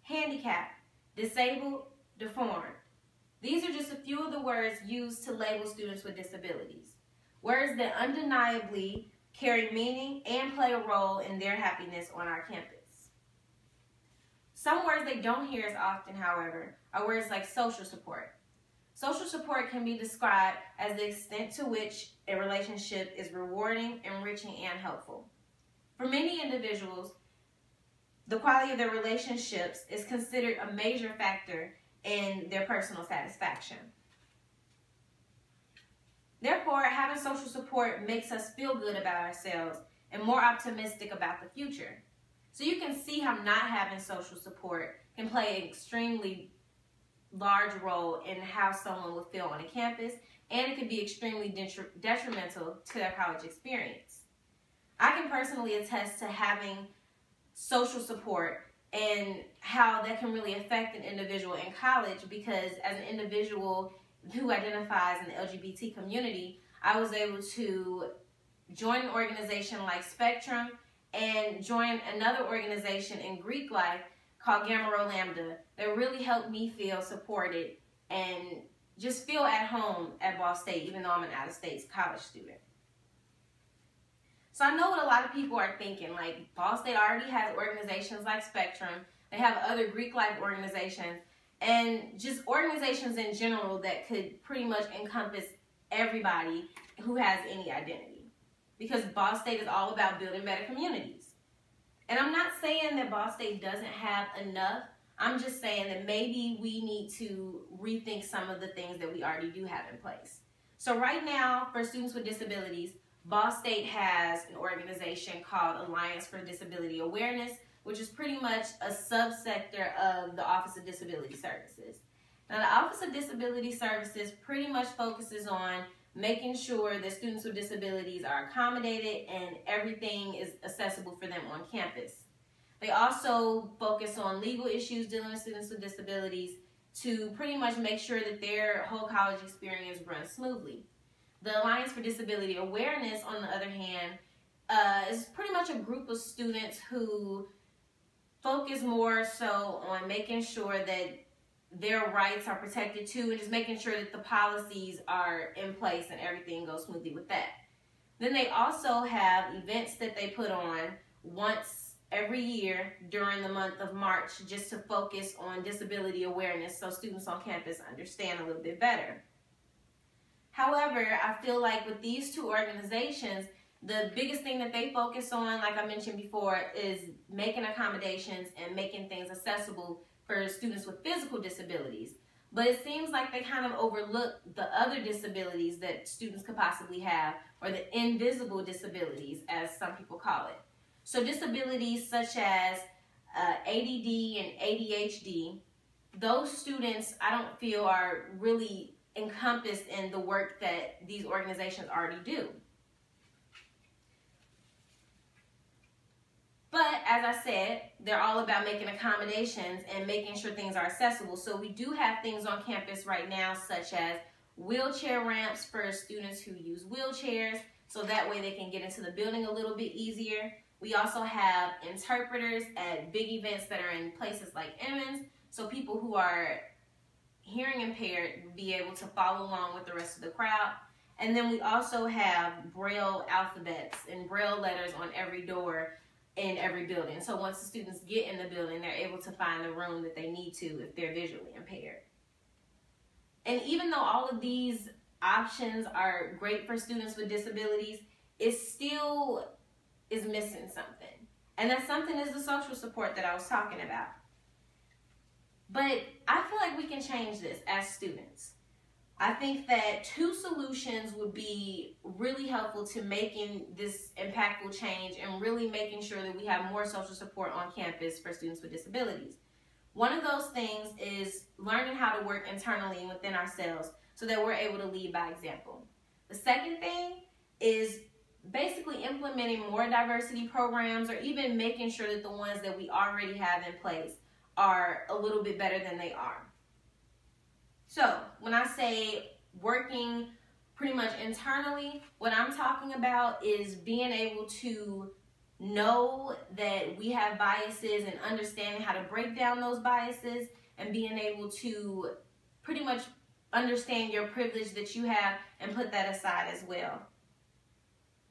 handicapped, disabled, deformed. These are just a few of the words used to label students with disabilities. Words that undeniably carry meaning and play a role in their happiness on our campus. Some words they don't hear as often, however, are words like social support. Social support can be described as the extent to which a relationship is rewarding, enriching, and helpful. For many individuals, the quality of their relationships is considered a major factor in their personal satisfaction. Therefore, having social support makes us feel good about ourselves and more optimistic about the future. So you can see how not having social support can play an extremely large role in how someone will feel on a campus, and it can be extremely detrimental to their college experience. I can personally attest to having social support and how that can really affect an individual in college, because as an individual who identifies in the LGBT community, I was able to join an organization like Spectrum and join another organization in Greek life called Gamma Rho Lambda that really helped me feel supported and just feel at home at Ball State, even though I'm an out-of-state college student. So I know what a lot of people are thinking, like Ball State already has organizations like Spectrum, they have other Greek life organizations, and just organizations in general that could pretty much encompass everybody who has any identity. Because Ball State is all about building better communities. And I'm not saying that Ball State doesn't have enough. I'm just saying that maybe we need to rethink some of the things that we already do have in place. So right now, for students with disabilities, Ball State has an organization called Alliance for Disability Awareness, which is pretty much a subsector of the Office of Disability Services. Now, the Office of Disability Services pretty much focuses on making sure that students with disabilities are accommodated and everything is accessible for them on campus. They also focus on legal issues dealing with students with disabilities to pretty much make sure that their whole college experience runs smoothly. The Alliance for Disability Awareness, on the other hand, is pretty much a group of students who focus more so on making sure that their rights are protected too, and just making sure that the policies are in place and everything goes smoothly with that. Then they also have events that they put on once every year during the month of March, just to focus on disability awareness so students on campus understand a little bit better. However, I feel like with these two organizations, the biggest thing that they focus on, like I mentioned before, is making accommodations and making things accessible for students with physical disabilities. But it seems like they kind of overlook the other disabilities that students could possibly have, or the invisible disabilities, as some people call it. So disabilities such as ADD and ADHD, those students I don't feel are really encompassed in the work that these organizations already do. But as I said, they're all about making accommodations and making sure things are accessible. So we do have things on campus right now such as wheelchair ramps for students who use wheelchairs, so that way they can get into the building a little bit easier. We also have interpreters at big events that are in places like Emmons, so people who are hearing impaired will be able to follow along with the rest of the crowd. And then we also have Braille alphabets and Braille letters on every door in every building. So once the students get in the building, they're able to find the room that they need to if they're visually impaired. And even though all of these options are great for students with disabilities, it still is missing something. And that something is the social support that I was talking about. But I feel like we can change this as students. I think that two solutions would be really helpful to making this impactful change and really making sure that we have more social support on campus for students with disabilities. One of those things is learning how to work internally and within ourselves so that we're able to lead by example. The second thing is basically implementing more diversity programs, or even making sure that the ones that we already have in place are a little bit better than they are. So when I say working pretty much internally, what I'm talking about is being able to know that we have biases and understanding how to break down those biases and being able to pretty much understand your privilege that you have and put that aside as well.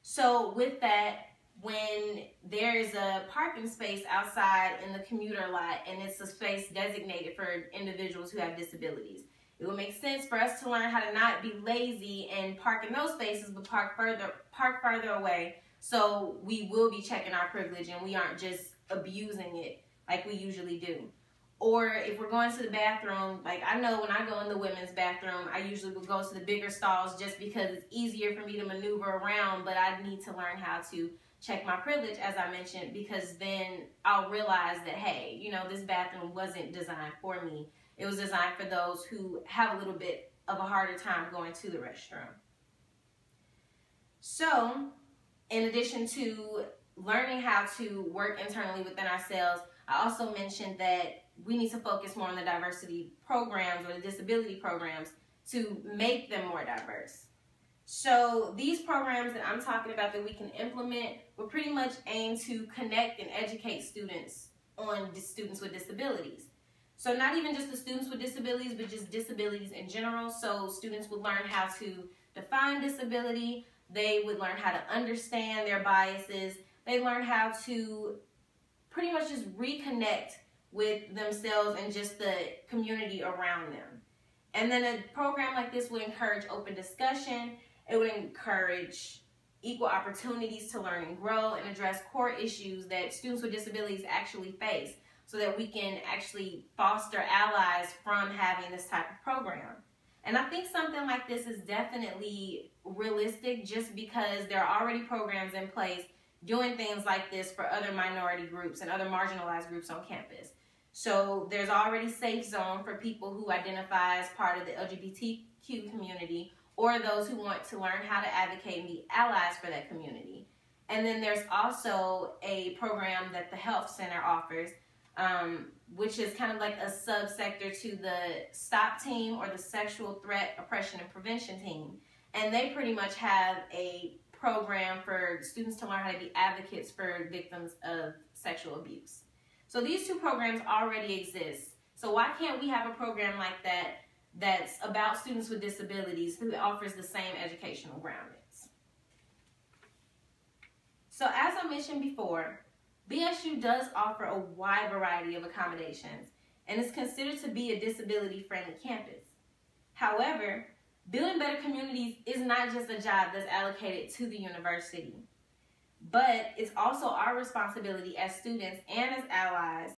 So with that, when there's a parking space outside in the commuter lot and it's a space designated for individuals who have disabilities, it will make sense for us to learn how to not be lazy and park in those spaces, but park further away. So we will be checking our privilege and we aren't just abusing it like we usually do. Or if we're going to the bathroom, like I know when I go in the women's bathroom, I usually will go to the bigger stalls just because it's easier for me to maneuver around, but I need to learn how to check my privilege, as I mentioned, because then I'll realize that, hey, you know, this bathroom wasn't designed for me. It was designed for those who have a little bit of a harder time going to the restroom. So, in addition to learning how to work internally within ourselves, I also mentioned that we need to focus more on the diversity programs or the disability programs to make them more diverse. So these programs that I'm talking about that we can implement will pretty much aim to connect and educate students on students with disabilities. So not even just the students with disabilities, but just disabilities in general. So students would learn how to define disability. They would learn how to understand their biases. They learn how to pretty much just reconnect with themselves and just the community around them. And then a program like this would encourage open discussion. It would encourage equal opportunities to learn and grow and address core issues that students with disabilities actually face so that we can actually foster allies from having this type of program. And I think something like this is definitely realistic just because there are already programs in place doing things like this for other minority groups and other marginalized groups on campus. So there's already safe zone for people who identify as part of the LGBTQ community or those who want to learn how to advocate and be allies for that community. And then there's also a program that the Health Center offers, which is kind of like a subsector to the STOP team or the Sexual Threat Oppression and Prevention team. And they pretty much have a program for students to learn how to be advocates for victims of sexual abuse. So these two programs already exist. So why can't we have a program like that that's about students with disabilities who offers the same educational groundings? So as I mentioned before, BSU does offer a wide variety of accommodations and is considered to be a disability-friendly campus. However, building better communities is not just a job that's allocated to the university, but it's also our responsibility as students and as allies